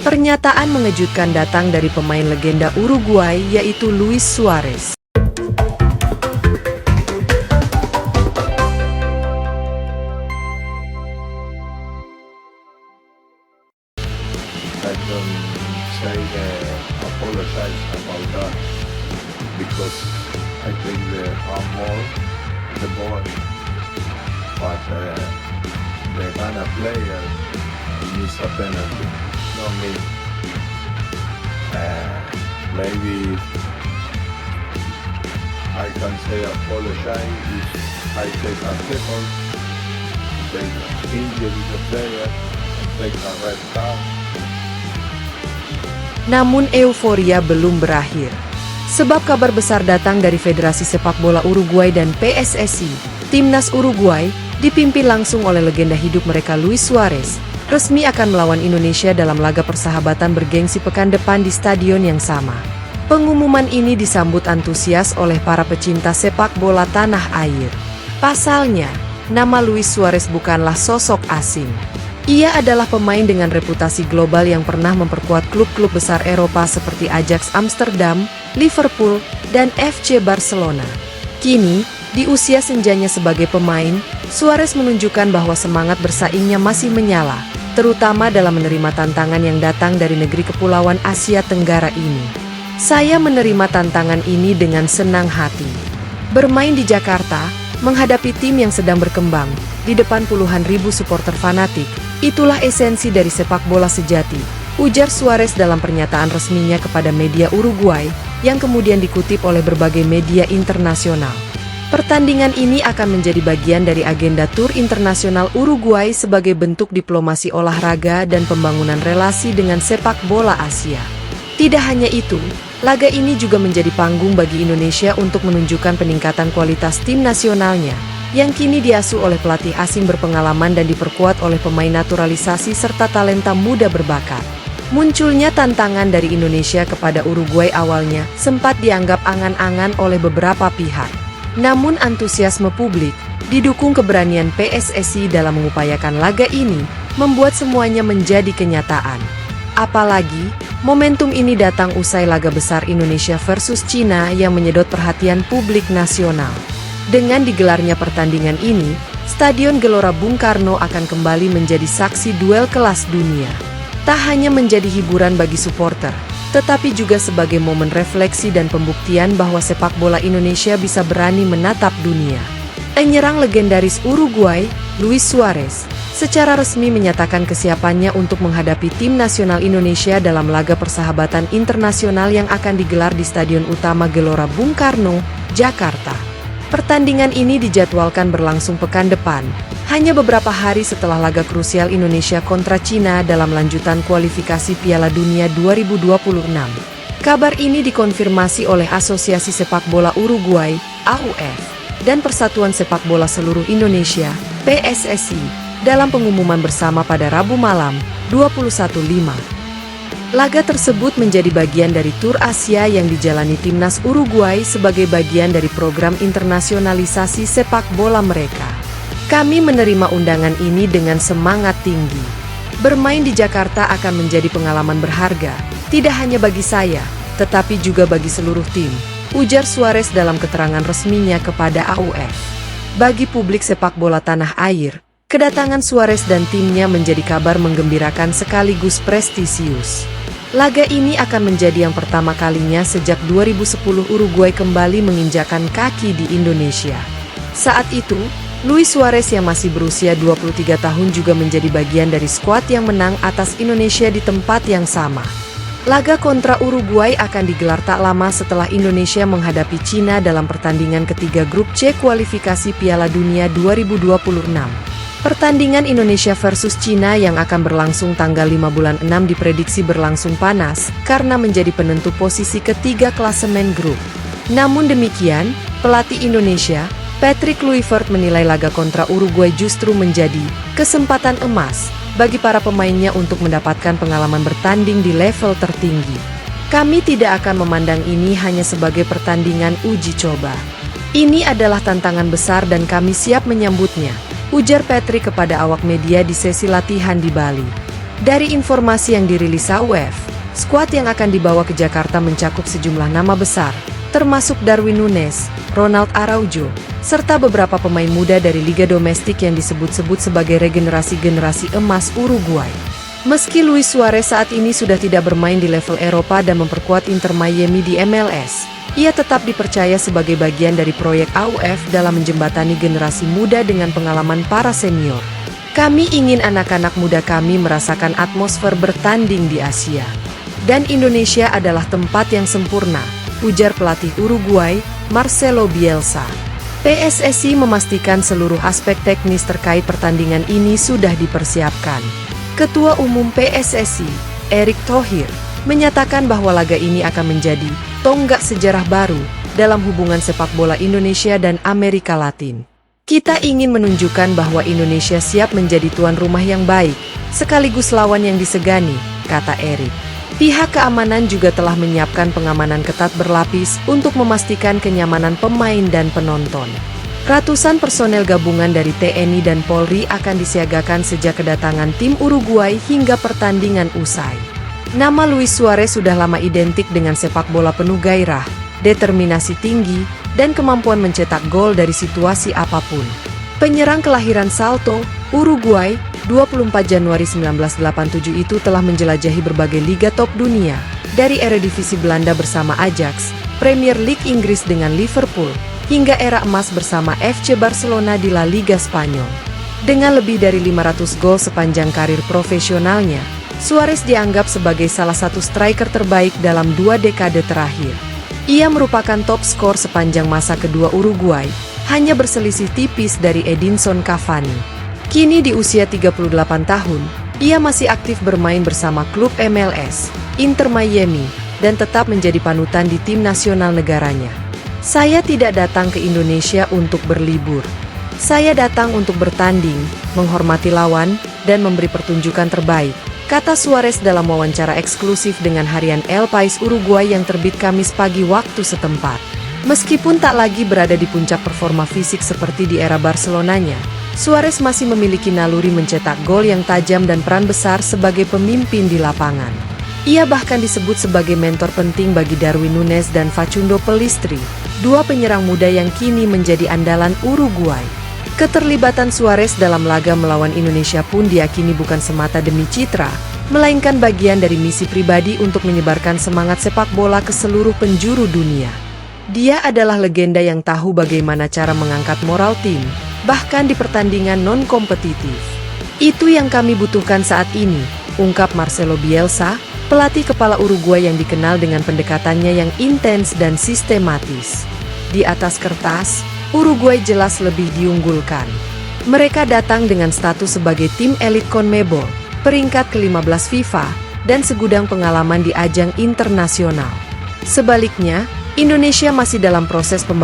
Pernyataan mengejutkan datang dari pemain legenda Uruguay yaitu Luis Suarez. I don't say apologize about that because I think they are more the boy, but the Ghana player needs a penalty, not me. Maybe I can say apologize if I take a second, take injury the player, take a red card. Namun euforia belum berakhir. Sebab kabar besar datang dari Federasi Sepak Bola Uruguay dan PSSI. Timnas Uruguay, dipimpin langsung oleh legenda hidup mereka Luis Suarez, resmi akan melawan Indonesia dalam laga persahabatan bergengsi pekan depan di stadion yang sama. Pengumuman ini disambut antusias oleh para pecinta sepak bola tanah air. Pasalnya, nama Luis Suarez bukanlah sosok asing. Ia adalah pemain dengan reputasi global yang pernah memperkuat klub-klub besar Eropa seperti Ajax Amsterdam, Liverpool, dan FC Barcelona. Kini, di usia senjanya sebagai pemain, Suarez menunjukkan bahwa semangat bersaingnya masih menyala, terutama dalam menerima tantangan yang datang dari negeri kepulauan Asia Tenggara ini. Saya menerima tantangan ini dengan senang hati. Bermain di Jakarta, menghadapi tim yang sedang berkembang, di depan puluhan ribu supporter fanatik, itulah esensi dari sepak bola sejati, ujar Suarez dalam pernyataan resminya kepada media Uruguay, yang kemudian dikutip oleh berbagai media internasional. Pertandingan ini akan menjadi bagian dari agenda tur internasional Uruguay sebagai bentuk diplomasi olahraga dan pembangunan relasi dengan sepak bola Asia. Tidak hanya itu, laga ini juga menjadi panggung bagi Indonesia untuk menunjukkan peningkatan kualitas tim nasionalnya, yang kini diasuh oleh pelatih asing berpengalaman dan diperkuat oleh pemain naturalisasi serta talenta muda berbakat. Munculnya tantangan dari Indonesia kepada Uruguay awalnya sempat dianggap angan-angan oleh beberapa pihak. Namun antusiasme publik, didukung keberanian PSSI dalam mengupayakan laga ini, membuat semuanya menjadi kenyataan. Apalagi, momentum ini datang usai laga besar Indonesia versus Cina yang menyedot perhatian publik nasional. Dengan digelarnya pertandingan ini, Stadion Gelora Bung Karno akan kembali menjadi saksi duel kelas dunia. Tak hanya menjadi hiburan bagi supporter, tetapi juga sebagai momen refleksi dan pembuktian bahwa sepak bola Indonesia bisa berani menatap dunia. Penyerang legendaris Uruguay, Luis Suarez, secara resmi menyatakan kesiapannya untuk menghadapi tim nasional Indonesia dalam laga persahabatan internasional yang akan digelar di Stadion Utama Gelora Bung Karno, Jakarta. Pertandingan ini dijadwalkan berlangsung pekan depan, hanya beberapa hari setelah laga krusial Indonesia kontra Cina dalam lanjutan kualifikasi Piala Dunia 2026. Kabar ini dikonfirmasi oleh Asosiasi Sepak Bola Uruguay, AUF, dan Persatuan Sepak Bola Seluruh Indonesia, PSSI, dalam pengumuman bersama pada Rabu malam, 21.5. Laga tersebut menjadi bagian dari Tur Asia yang dijalani Timnas Uruguay sebagai bagian dari program internasionalisasi sepak bola mereka. Kami menerima undangan ini dengan semangat tinggi. Bermain di Jakarta akan menjadi pengalaman berharga, tidak hanya bagi saya, tetapi juga bagi seluruh tim, ujar Suarez dalam keterangan resminya kepada AUF. Bagi publik sepak bola tanah air, kedatangan Suarez dan timnya menjadi kabar menggembirakan sekaligus prestisius. Laga ini akan menjadi yang pertama kalinya sejak 2010 Uruguay kembali menginjakan kaki di Indonesia. Saat itu, Luis Suarez yang masih berusia 23 tahun juga menjadi bagian dari skuad yang menang atas Indonesia di tempat yang sama. Laga kontra Uruguay akan digelar tak lama setelah Indonesia menghadapi Cina dalam pertandingan ketiga grup C kualifikasi Piala Dunia 2026. Pertandingan Indonesia versus Cina yang akan berlangsung tanggal 5 bulan 6 diprediksi berlangsung panas karena menjadi penentu posisi ketiga klasemen grup. Namun demikian, pelatih Indonesia, Patrick Kluivert menilai laga kontra Uruguay justru menjadi kesempatan emas bagi para pemainnya untuk mendapatkan pengalaman bertanding di level tertinggi. Kami tidak akan memandang ini hanya sebagai pertandingan uji coba. Ini adalah tantangan besar dan kami siap menyambutnya, ujar Patrick kepada awak media di sesi latihan di Bali. Dari informasi yang dirilis AWF, skuad yang akan dibawa ke Jakarta mencakup sejumlah nama besar, termasuk Darwin Núñez, Ronald Araujo, serta beberapa pemain muda dari liga domestik yang disebut-sebut sebagai regenerasi-generasi emas Uruguay. Meski Luis Suarez saat ini sudah tidak bermain di level Eropa dan memperkuat Inter Miami di MLS, ia tetap dipercaya sebagai bagian dari proyek AWF dalam menjembatani generasi muda dengan pengalaman para senior. Kami ingin anak-anak muda kami merasakan atmosfer bertanding di Asia. Dan Indonesia adalah tempat yang sempurna, ujar pelatih Uruguay, Marcelo Bielsa. PSSI memastikan seluruh aspek teknis terkait pertandingan ini sudah dipersiapkan. Ketua Umum PSSI, Erick Thohir, menyatakan bahwa laga ini akan menjadi tonggak sejarah baru dalam hubungan sepak bola Indonesia dan Amerika Latin. Kita ingin menunjukkan bahwa Indonesia siap menjadi tuan rumah yang baik, sekaligus lawan yang disegani, kata Erick. Pihak keamanan juga telah menyiapkan pengamanan ketat berlapis untuk memastikan kenyamanan pemain dan penonton. Ratusan personel gabungan dari TNI dan Polri akan disiagakan sejak kedatangan tim Uruguay hingga pertandingan usai. Nama Luis Suarez sudah lama identik dengan sepak bola penuh gairah, determinasi tinggi, dan kemampuan mencetak gol dari situasi apapun. Penyerang kelahiran Salto, Uruguay, 24 Januari 1987 itu telah menjelajahi berbagai liga top dunia, dari Eredivisie Belanda bersama Ajax, Premier League Inggris dengan Liverpool, hingga era emas bersama FC Barcelona di La Liga Spanyol. Dengan lebih dari 500 gol sepanjang karir profesionalnya, Suarez dianggap sebagai salah satu striker terbaik dalam 2 dekade terakhir. Ia merupakan top skor sepanjang masa kedua Uruguay, hanya berselisih tipis dari Edinson Cavani. Kini di usia 38 tahun, ia masih aktif bermain bersama klub MLS, Inter Miami, dan tetap menjadi panutan di tim nasional negaranya. Saya tidak datang ke Indonesia untuk berlibur. Saya datang untuk bertanding, menghormati lawan, dan memberi pertunjukan terbaik, kata Suarez dalam wawancara eksklusif dengan harian El País Uruguay yang terbit Kamis pagi waktu setempat. Meskipun tak lagi berada di puncak performa fisik seperti di era Barcelonanya, Suarez masih memiliki naluri mencetak gol yang tajam dan peran besar sebagai pemimpin di lapangan. Ia bahkan disebut sebagai mentor penting bagi Darwin Núñez dan Facundo Pellistri, 2 penyerang muda yang kini menjadi andalan Uruguay. Keterlibatan Suarez dalam laga melawan Indonesia pun diyakini bukan semata demi citra, melainkan bagian dari misi pribadi untuk menyebarkan semangat sepak bola ke seluruh penjuru dunia. Dia adalah legenda yang tahu bagaimana cara mengangkat moral tim, bahkan di pertandingan non-kompetitif. Itu yang kami butuhkan saat ini, ungkap Marcelo Bielsa, pelatih kepala Uruguay yang dikenal dengan pendekatannya yang intens dan sistematis. Di atas kertas, Uruguay jelas lebih diunggulkan. Mereka datang dengan status sebagai tim elit CONMEBOL, peringkat ke-15 FIFA, dan segudang pengalaman di ajang internasional. Sebaliknya, Indonesia masih dalam proses pembangunan